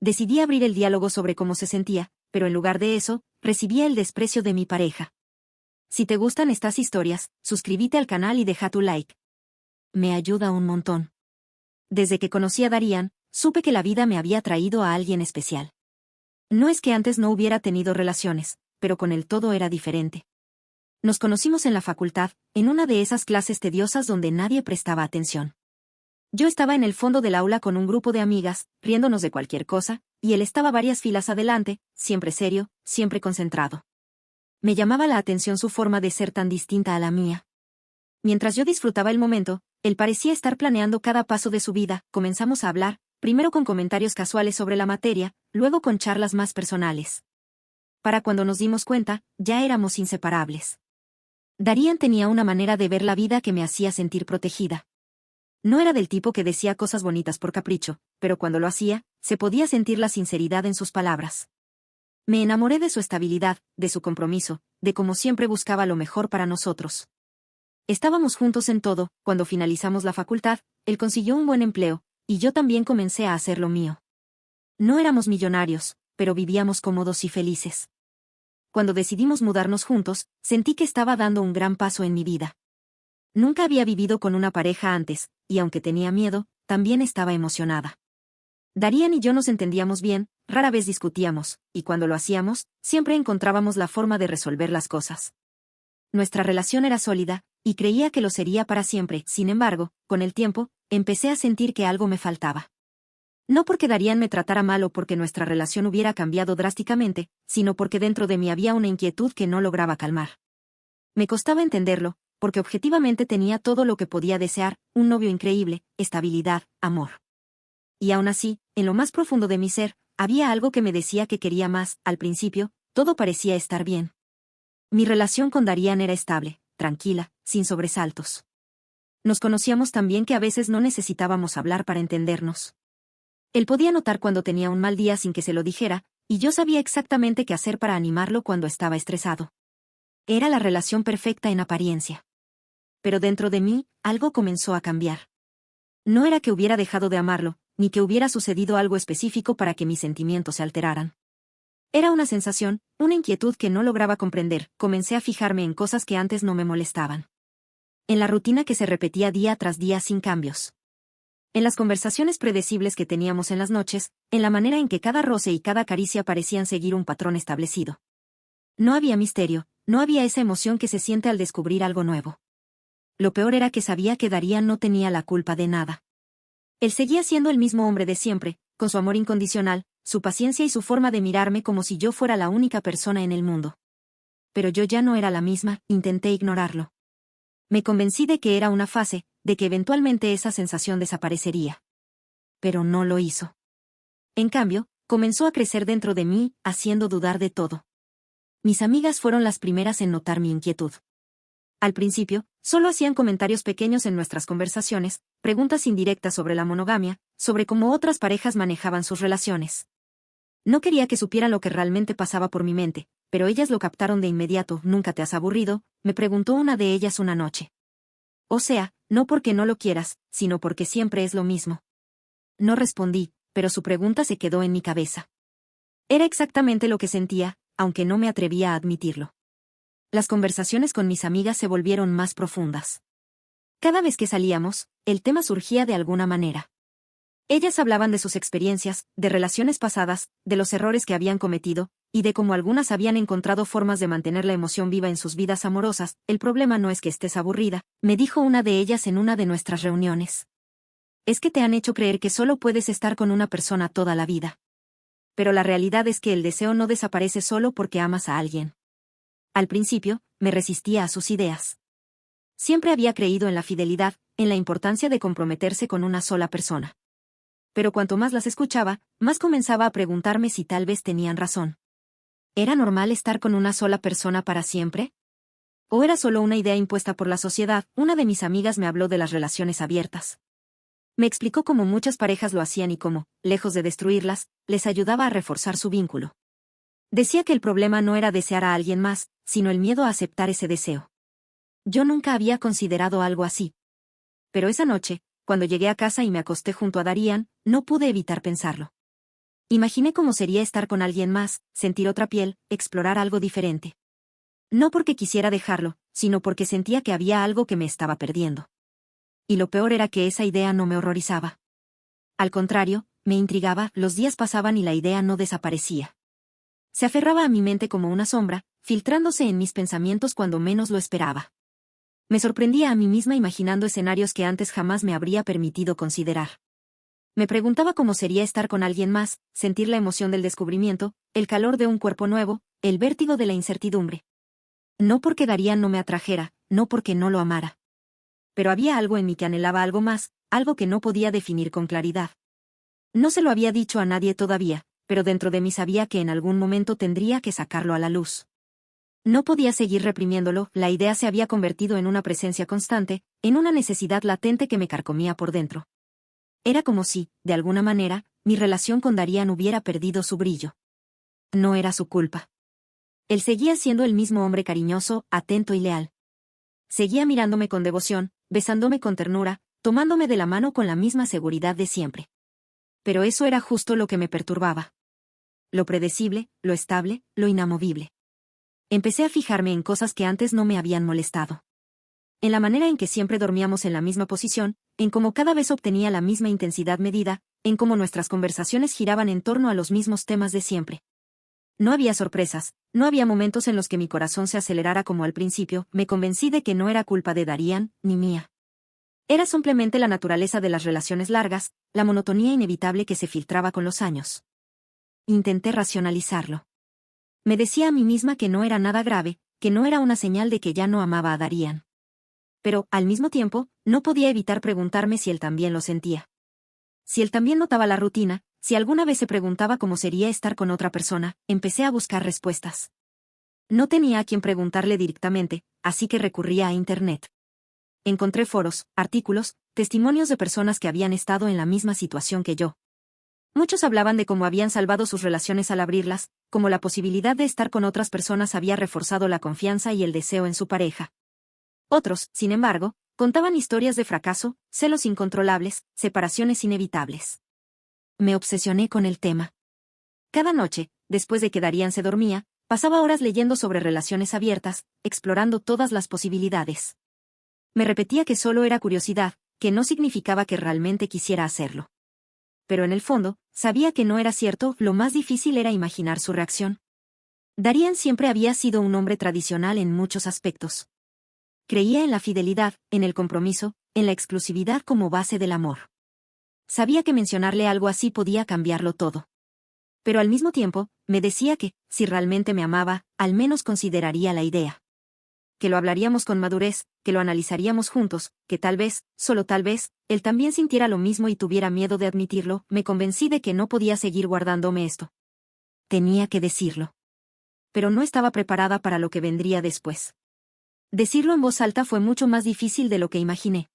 Decidí abrir el diálogo sobre cómo se sentía, pero en lugar de eso, recibía el desprecio de mi pareja. Si te gustan estas historias, suscríbete al canal y deja tu like. Me ayuda un montón. Desde que conocí a Darían, supe que la vida me había traído a alguien especial. No es que antes no hubiera tenido relaciones, pero con él todo era diferente. Nos conocimos en la facultad, en una de esas clases tediosas donde nadie prestaba atención. Yo estaba en el fondo del aula con un grupo de amigas, riéndonos de cualquier cosa, y él estaba varias filas adelante, siempre serio, siempre concentrado. Me llamaba la atención su forma de ser tan distinta a la mía. Mientras yo disfrutaba el momento, él parecía estar planeando cada paso de su vida. Comenzamos a hablar, primero con comentarios casuales sobre la materia, luego con charlas más personales. Para cuando nos dimos cuenta, ya éramos inseparables. Darían tenía una manera de ver la vida que me hacía sentir protegida. No era del tipo que decía cosas bonitas por capricho, pero cuando lo hacía, se podía sentir la sinceridad en sus palabras. Me enamoré de su estabilidad, de su compromiso, de cómo siempre buscaba lo mejor para nosotros. Estábamos juntos en todo. Cuando finalizamos la facultad, él consiguió un buen empleo, y yo también comencé a hacer lo mío. No éramos millonarios, pero vivíamos cómodos y felices. Cuando decidimos mudarnos juntos, sentí que estaba dando un gran paso en mi vida. Nunca había vivido con una pareja antes, y aunque tenía miedo, también estaba emocionada. Darían y yo nos entendíamos bien, rara vez discutíamos, y cuando lo hacíamos, siempre encontrábamos la forma de resolver las cosas. Nuestra relación era sólida, y creía que lo sería para siempre. Sin embargo, con el tiempo, empecé a sentir que algo me faltaba. No porque Darían me tratara mal o porque nuestra relación hubiera cambiado drásticamente, sino porque dentro de mí había una inquietud que no lograba calmar. Me costaba entenderlo, porque objetivamente tenía todo lo que podía desear, un novio increíble, estabilidad, amor. Y aún así, en lo más profundo de mi ser, había algo que me decía que quería más. Al principio, todo parecía estar bien. Mi relación con Darían era estable, tranquila, sin sobresaltos. Nos conocíamos tan bien que a veces no necesitábamos hablar para entendernos. Él podía notar cuando tenía un mal día sin que se lo dijera, y yo sabía exactamente qué hacer para animarlo cuando estaba estresado. Era la relación perfecta en apariencia. Pero dentro de mí, algo comenzó a cambiar. No era que hubiera dejado de amarlo, ni que hubiera sucedido algo específico para que mis sentimientos se alteraran. Era una sensación, una inquietud que no lograba comprender. Comencé a fijarme en cosas que antes no me molestaban. En la rutina que se repetía día tras día sin cambios. En las conversaciones predecibles que teníamos en las noches, en la manera en que cada roce y cada caricia parecían seguir un patrón establecido. No había misterio, no había esa emoción que se siente al descubrir algo nuevo. Lo peor era que sabía que Darían no tenía la culpa de nada. Él seguía siendo el mismo hombre de siempre, con su amor incondicional, su paciencia y su forma de mirarme como si yo fuera la única persona en el mundo. Pero yo ya no era la misma. Intenté ignorarlo. Me convencí de que era una fase, de que eventualmente esa sensación desaparecería. Pero no lo hizo. En cambio, comenzó a crecer dentro de mí, haciendo dudar de todo. Mis amigas fueron las primeras en notar mi inquietud. Al principio, solo hacían comentarios pequeños en nuestras conversaciones, preguntas indirectas sobre la monogamia, sobre cómo otras parejas manejaban sus relaciones. No quería que supieran lo que realmente pasaba por mi mente, pero ellas lo captaron de inmediato. ¿Nunca te has aburrido?, me preguntó una de ellas una noche. O sea, no porque no lo quieras, sino porque siempre es lo mismo. No respondí, pero su pregunta se quedó en mi cabeza. Era exactamente lo que sentía, aunque no me atrevía a admitirlo. Las conversaciones con mis amigas se volvieron más profundas. Cada vez que salíamos, el tema surgía de alguna manera. Ellas hablaban de sus experiencias, de relaciones pasadas, de los errores que habían cometido, y de cómo algunas habían encontrado formas de mantener la emoción viva en sus vidas amorosas. El problema no es que estés aburrida, me dijo una de ellas en una de nuestras reuniones. Es que te han hecho creer que solo puedes estar con una persona toda la vida. Pero la realidad es que el deseo no desaparece solo porque amas a alguien. Al principio, me resistía a sus ideas. Siempre había creído en la fidelidad, en la importancia de comprometerse con una sola persona. Pero cuanto más las escuchaba, más comenzaba a preguntarme si tal vez tenían razón. ¿Era normal estar con una sola persona para siempre? ¿O era solo una idea impuesta por la sociedad? Una de mis amigas me habló de las relaciones abiertas. Me explicó cómo muchas parejas lo hacían y cómo, lejos de destruirlas, les ayudaba a reforzar su vínculo. Decía que el problema no era desear a alguien más, sino el miedo a aceptar ese deseo. Yo nunca había considerado algo así. Pero esa noche, cuando llegué a casa y me acosté junto a Darían, no pude evitar pensarlo. Imaginé cómo sería estar con alguien más, sentir otra piel, explorar algo diferente. No porque quisiera dejarlo, sino porque sentía que había algo que me estaba perdiendo. Y lo peor era que esa idea no me horrorizaba. Al contrario, me intrigaba, los días pasaban y la idea no desaparecía. Se aferraba a mi mente como una sombra, filtrándose en mis pensamientos cuando menos lo esperaba. Me sorprendía a mí misma imaginando escenarios que antes jamás me habría permitido considerar. Me preguntaba cómo sería estar con alguien más, sentir la emoción del descubrimiento, el calor de un cuerpo nuevo, el vértigo de la incertidumbre. No porque Darían no me atrajera, no porque no lo amara. Pero había algo en mí que anhelaba algo más, algo que no podía definir con claridad. No se lo había dicho a nadie todavía, pero dentro de mí sabía que en algún momento tendría que sacarlo a la luz. No podía seguir reprimiéndolo, la idea se había convertido en una presencia constante, en una necesidad latente que me carcomía por dentro. Era como si, de alguna manera, mi relación con Darían hubiera perdido su brillo. No era su culpa. Él seguía siendo el mismo hombre cariñoso, atento y leal. Seguía mirándome con devoción, besándome con ternura, tomándome de la mano con la misma seguridad de siempre. Pero eso era justo lo que me perturbaba. Lo predecible, lo estable, lo inamovible. Empecé a fijarme en cosas que antes no me habían molestado. En la manera en que siempre dormíamos en la misma posición, en cómo cada vez obtenía la misma intensidad medida, en cómo nuestras conversaciones giraban en torno a los mismos temas de siempre. No había sorpresas, no había momentos en los que mi corazón se acelerara como al principio, me convencí de que no era culpa de Darían, ni mía. Era simplemente la naturaleza de las relaciones largas, la monotonía inevitable que se filtraba con los años. Intenté racionalizarlo. Me decía a mí misma que no era nada grave, que no era una señal de que ya no amaba a Darían. Pero, al mismo tiempo, no podía evitar preguntarme si él también lo sentía. Si él también notaba la rutina, si alguna vez se preguntaba cómo sería estar con otra persona, empecé a buscar respuestas. No tenía a quien preguntarle directamente, así que recurría a Internet. Encontré foros, artículos, testimonios de personas que habían estado en la misma situación que yo. Muchos hablaban de cómo habían salvado sus relaciones al abrirlas, cómo la posibilidad de estar con otras personas había reforzado la confianza y el deseo en su pareja. Otros, sin embargo, contaban historias de fracaso, celos incontrolables, separaciones inevitables. Me obsesioné con el tema. Cada noche, después de que Darían se dormía, pasaba horas leyendo sobre relaciones abiertas, explorando todas las posibilidades. Me repetía que solo era curiosidad, que no significaba que realmente quisiera hacerlo. Pero en el fondo, sabía que no era cierto, lo más difícil era imaginar su reacción. Darían siempre había sido un hombre tradicional en muchos aspectos. Creía en la fidelidad, en el compromiso, en la exclusividad como base del amor. Sabía que mencionarle algo así podía cambiarlo todo. Pero al mismo tiempo, me decía que, si realmente me amaba, al menos consideraría la idea. Que lo hablaríamos con madurez, que lo analizaríamos juntos, que tal vez, solo tal vez, él también sintiera lo mismo y tuviera miedo de admitirlo, me convencí de que no podía seguir guardándome esto. Tenía que decirlo. Pero no estaba preparada para lo que vendría después. Decirlo en voz alta fue mucho más difícil de lo que imaginé.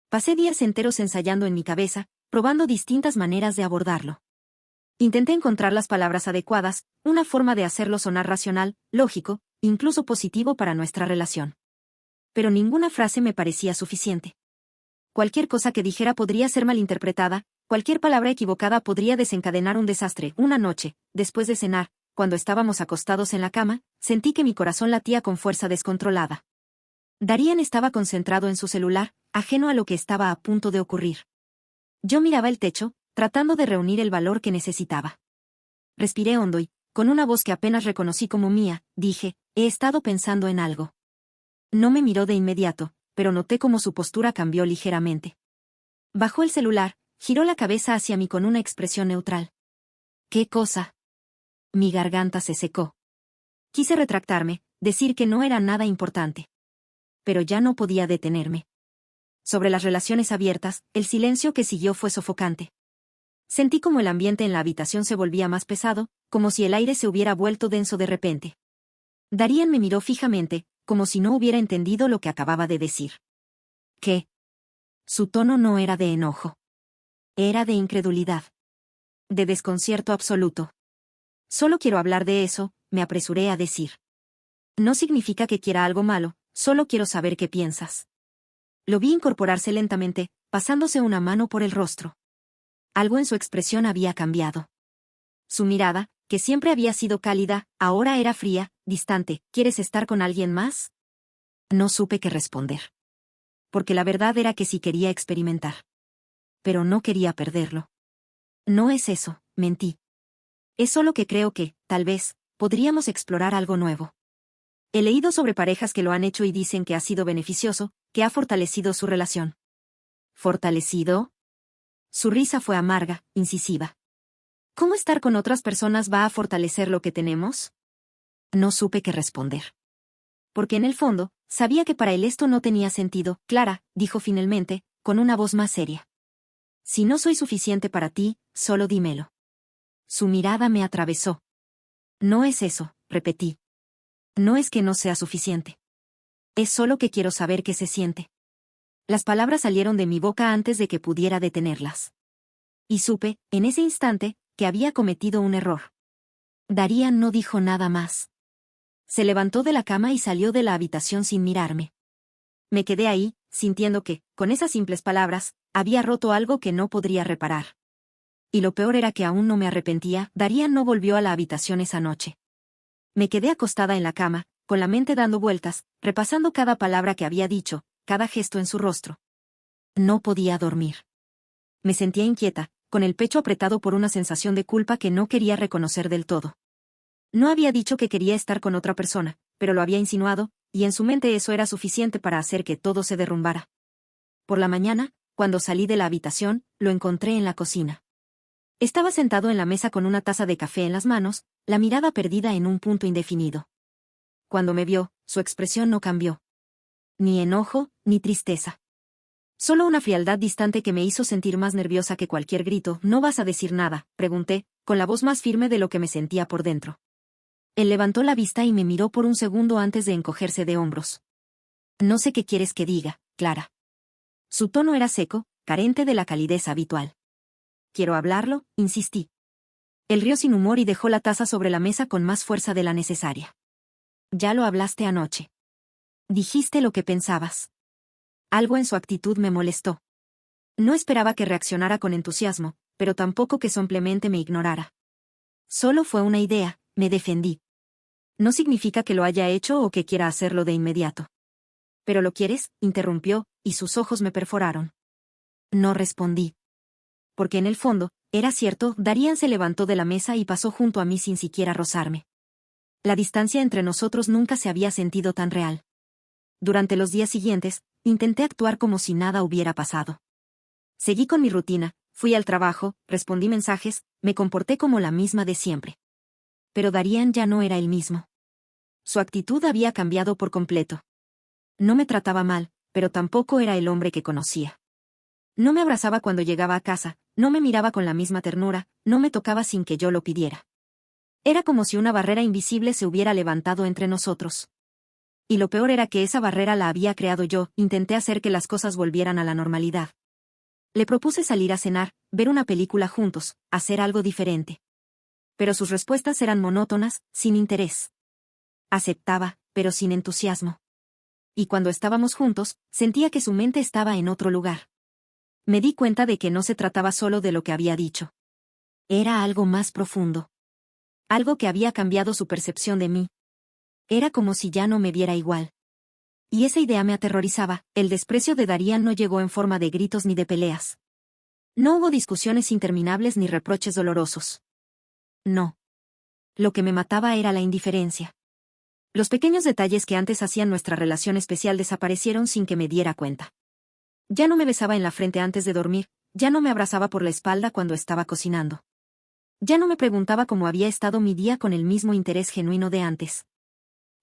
Pasé días enteros ensayando en mi cabeza, probando distintas maneras de abordarlo. Intenté encontrar las palabras adecuadas, una forma de hacerlo sonar racional, lógico, incluso positivo para nuestra relación. Pero ninguna frase me parecía suficiente. Cualquier cosa que dijera podría ser malinterpretada, cualquier palabra equivocada podría desencadenar un desastre. Una noche, después de cenar, cuando estábamos acostados en la cama, sentí que mi corazón latía con fuerza descontrolada. Darían estaba concentrado en su celular, ajeno a lo que estaba a punto de ocurrir. Yo miraba el techo, tratando de reunir el valor que necesitaba. Respiré hondo y, con una voz que apenas reconocí como mía, dije, he estado pensando en algo. No me miró de inmediato, pero noté cómo su postura cambió ligeramente. Bajó el celular, giró la cabeza hacia mí con una expresión neutral. ¿Qué cosa? Mi garganta se secó. Quise retractarme, decir que no era nada importante. Pero ya no podía detenerme. Sobre las relaciones abiertas, el silencio que siguió fue sofocante. Sentí como el ambiente en la habitación se volvía más pesado, como si el aire se hubiera vuelto denso de repente. Darían me miró fijamente, como si no hubiera entendido lo que acababa de decir. ¿Qué? Su tono no era de enojo. Era de incredulidad. De desconcierto absoluto. Solo quiero hablar de eso, me apresuré a decir. No significa que quiera algo malo, solo quiero saber qué piensas. Lo vi incorporarse lentamente, pasándose una mano por el rostro. Algo en su expresión había cambiado. Su mirada, que siempre había sido cálida, ahora era fría, distante. ¿Quieres estar con alguien más? No supe qué responder. Porque la verdad era que sí quería experimentar. Pero no quería perderlo. No es eso, mentí. Es solo que creo que, tal vez, podríamos explorar algo nuevo. He leído sobre parejas que lo han hecho y dicen que ha sido beneficioso, que ha fortalecido su relación. ¿Fortalecido? Su risa fue amarga, incisiva. ¿Cómo estar con otras personas va a fortalecer lo que tenemos? No supe qué responder. Porque en el fondo, sabía que para él esto no tenía sentido. Clara, dijo finalmente, con una voz más seria. Si no soy suficiente para ti, solo dímelo. Su mirada me atravesó. No es eso, repetí. No es que no sea suficiente. Es solo que quiero saber qué se siente. Las palabras salieron de mi boca antes de que pudiera detenerlas. Y supe, en ese instante, que había cometido un error. Darían no dijo nada más. Se levantó de la cama y salió de la habitación sin mirarme. Me quedé ahí, sintiendo que, con esas simples palabras, había roto algo que no podría reparar. Y lo peor era que aún no me arrepentía. Darían no volvió a la habitación esa noche. Me quedé acostada en la cama, con la mente dando vueltas, repasando cada palabra que había dicho, cada gesto en su rostro. No podía dormir. Me sentía inquieta, con el pecho apretado por una sensación de culpa que no quería reconocer del todo. No había dicho que quería estar con otra persona, pero lo había insinuado, y en su mente eso era suficiente para hacer que todo se derrumbara. Por la mañana, cuando salí de la habitación, lo encontré en la cocina. Estaba sentado en la mesa con una taza de café en las manos, la mirada perdida en un punto indefinido. Cuando me vio, su expresión no cambió. Ni enojo, ni tristeza. Solo una frialdad distante que me hizo sentir más nerviosa que cualquier grito. ¿No vas a decir nada?, pregunté, con la voz más firme de lo que me sentía por dentro. Él levantó la vista y me miró por un segundo antes de encogerse de hombros. No sé qué quieres que diga, Clara. Su tono era seco, carente de la calidez habitual. Quiero hablarlo, insistí. Él rió sin humor y dejó la taza sobre la mesa con más fuerza de la necesaria. Ya lo hablaste anoche. Dijiste lo que pensabas. Algo en su actitud me molestó. No esperaba que reaccionara con entusiasmo, pero tampoco que simplemente me ignorara. Solo fue una idea, me defendí. No significa que lo haya hecho o que quiera hacerlo de inmediato. ¿Pero lo quieres?, interrumpió, y sus ojos me perforaron. No respondí. Porque en el fondo, era cierto. Darían se levantó de la mesa y pasó junto a mí sin siquiera rozarme. La distancia entre nosotros nunca se había sentido tan real. Durante los días siguientes, intenté actuar como si nada hubiera pasado. Seguí con mi rutina, fui al trabajo, respondí mensajes, me comporté como la misma de siempre. Pero Darían ya no era el mismo. Su actitud había cambiado por completo. No me trataba mal, pero tampoco era el hombre que conocía. No me abrazaba cuando llegaba a casa, no me miraba con la misma ternura, no me tocaba sin que yo lo pidiera. Era como si una barrera invisible se hubiera levantado entre nosotros. Y lo peor era que esa barrera la había creado yo. Intenté hacer que las cosas volvieran a la normalidad. Le propuse salir a cenar, ver una película juntos, hacer algo diferente. Pero sus respuestas eran monótonas, sin interés. Aceptaba, pero sin entusiasmo. Y cuando estábamos juntos, sentía que su mente estaba en otro lugar. Me di cuenta de que no se trataba solo de lo que había dicho. Era algo más profundo. Algo que había cambiado su percepción de mí. Era como si ya no me viera igual. Y esa idea me aterrorizaba. El desprecio de Darían no llegó en forma de gritos ni de peleas. No hubo discusiones interminables ni reproches dolorosos. No. Lo que me mataba era la indiferencia. Los pequeños detalles que antes hacían nuestra relación especial desaparecieron sin que me diera cuenta. Ya no me besaba en la frente antes de dormir, ya no me abrazaba por la espalda cuando estaba cocinando. Ya no me preguntaba cómo había estado mi día con el mismo interés genuino de antes.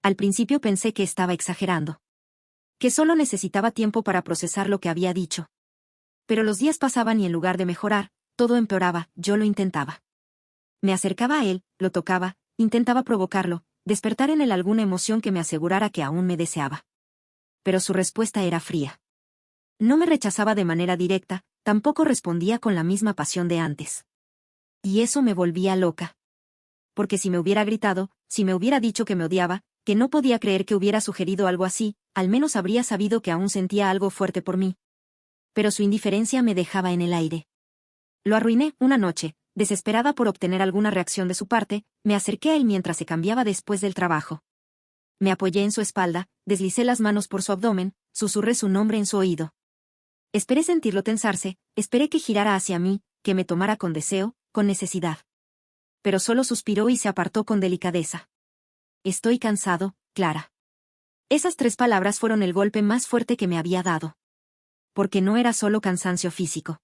Al principio pensé que estaba exagerando. Que solo necesitaba tiempo para procesar lo que había dicho. Pero los días pasaban y en lugar de mejorar, todo empeoraba. Yo lo intentaba. Me acercaba a él, lo tocaba, intentaba provocarlo, despertar en él alguna emoción que me asegurara que aún me deseaba. Pero su respuesta era fría. No me rechazaba de manera directa, tampoco respondía con la misma pasión de antes. Y eso me volvía loca. Porque si me hubiera gritado, si me hubiera dicho que me odiaba, que no podía creer que hubiera sugerido algo así, al menos habría sabido que aún sentía algo fuerte por mí. Pero su indiferencia me dejaba en el aire. Lo arruiné. Una noche, desesperada por obtener alguna reacción de su parte, me acerqué a él mientras se cambiaba después del trabajo. Me apoyé en su espalda, deslicé las manos por su abdomen, susurré su nombre en su oído. Esperé sentirlo tensarse, esperé que girara hacia mí, que me tomara con deseo, con necesidad. Pero solo suspiró y se apartó con delicadeza. Estoy cansado, Clara. Esas 3 palabras fueron el golpe más fuerte que me había dado. Porque no era solo cansancio físico.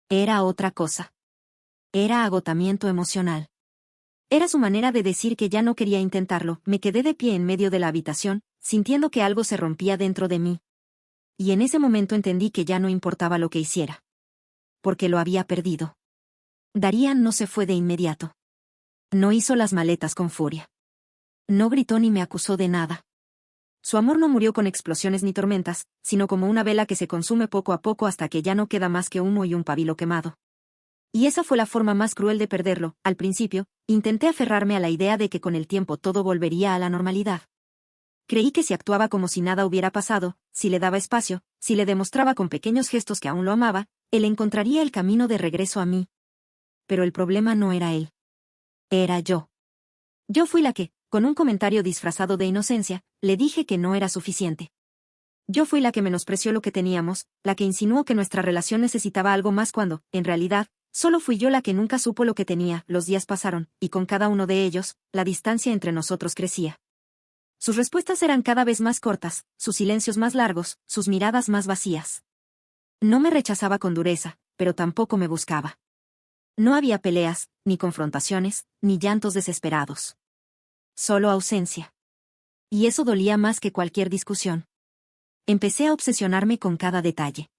Era otra cosa. Era agotamiento emocional. Era su manera de decir que ya no quería intentarlo. Me quedé de pie en medio de la habitación, sintiendo que algo se rompía dentro de mí. Y en ese momento entendí que ya no importaba lo que hiciera. Porque lo había perdido. Darian no se fue de inmediato. No hizo las maletas con furia. No gritó ni me acusó de nada. Su amor no murió con explosiones ni tormentas, sino como una vela que se consume poco a poco hasta que ya no queda más que humo y un pabilo quemado. Y esa fue la forma más cruel de perderlo. Al principio, intenté aferrarme a la idea de que con el tiempo todo volvería a la normalidad. Creí que si actuaba como si nada hubiera pasado, si le daba espacio, si le demostraba con pequeños gestos que aún lo amaba, él encontraría el camino de regreso a mí. Pero el problema no era él. Era yo. Yo fui la que, con un comentario disfrazado de inocencia, le dije que no era suficiente. Yo fui la que menospreció lo que teníamos, la que insinuó que nuestra relación necesitaba algo más cuando, en realidad, solo fui yo la que nunca supo lo que tenía. Los días pasaron, y con cada uno de ellos, la distancia entre nosotros crecía. Sus respuestas eran cada vez más cortas, sus silencios más largos, sus miradas más vacías. No me rechazaba con dureza, pero tampoco me buscaba. No había peleas, ni confrontaciones, ni llantos desesperados. Solo ausencia. Y eso dolía más que cualquier discusión. Empecé a obsesionarme con cada detalle.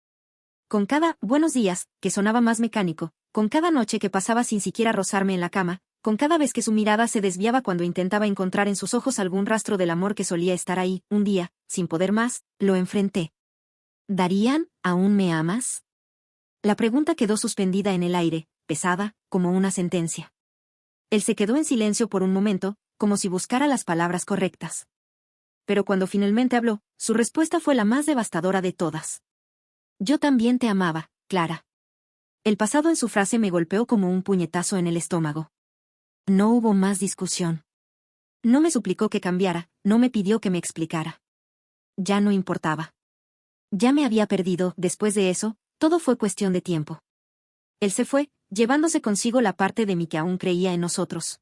Con cada buenos días, que sonaba más mecánico, con cada noche que pasaba sin siquiera rozarme en la cama, con cada vez que su mirada se desviaba cuando intentaba encontrar en sus ojos algún rastro del amor que solía estar ahí. Un día, sin poder más, lo enfrenté. ¿Darian, aún me amas? La pregunta quedó suspendida en el aire, pesada, como una sentencia. Él se quedó en silencio por un momento, como si buscara las palabras correctas. Pero cuando finalmente habló, su respuesta fue la más devastadora de todas. Yo también te amaba, Clara. El pasado en su frase me golpeó como un puñetazo en el estómago. No hubo más discusión. No me suplicó que cambiara, no me pidió que me explicara. Ya no importaba. Ya me había perdido. Después de eso, todo fue cuestión de tiempo. Él se fue, llevándose consigo la parte de mí que aún creía en nosotros.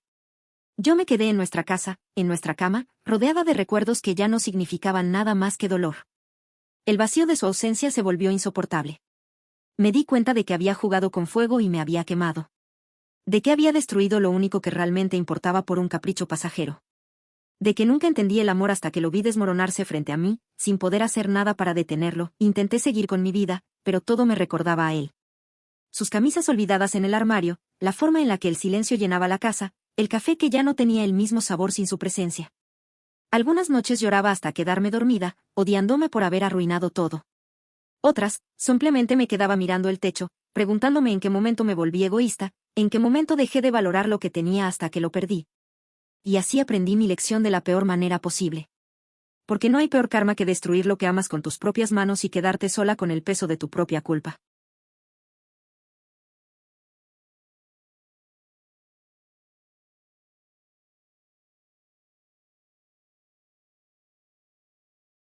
Yo me quedé en nuestra casa, en nuestra cama, rodeada de recuerdos que ya no significaban nada más que dolor. El vacío de su ausencia se volvió insoportable. Me di cuenta de que había jugado con fuego y me había quemado. De que había destruido lo único que realmente importaba por un capricho pasajero. De que nunca entendí el amor hasta que lo vi desmoronarse frente a mí, sin poder hacer nada para detenerlo. Intenté seguir con mi vida, pero todo me recordaba a él. Sus camisas olvidadas en el armario, la forma en la que el silencio llenaba la casa, el café que ya no tenía el mismo sabor sin su presencia. Algunas noches lloraba hasta quedarme dormida, odiándome por haber arruinado todo. Otras, simplemente me quedaba mirando el techo, preguntándome en qué momento me volví egoísta, en qué momento dejé de valorar lo que tenía hasta que lo perdí. Y así aprendí mi lección de la peor manera posible. Porque no hay peor karma que destruir lo que amas con tus propias manos y quedarte sola con el peso de tu propia culpa.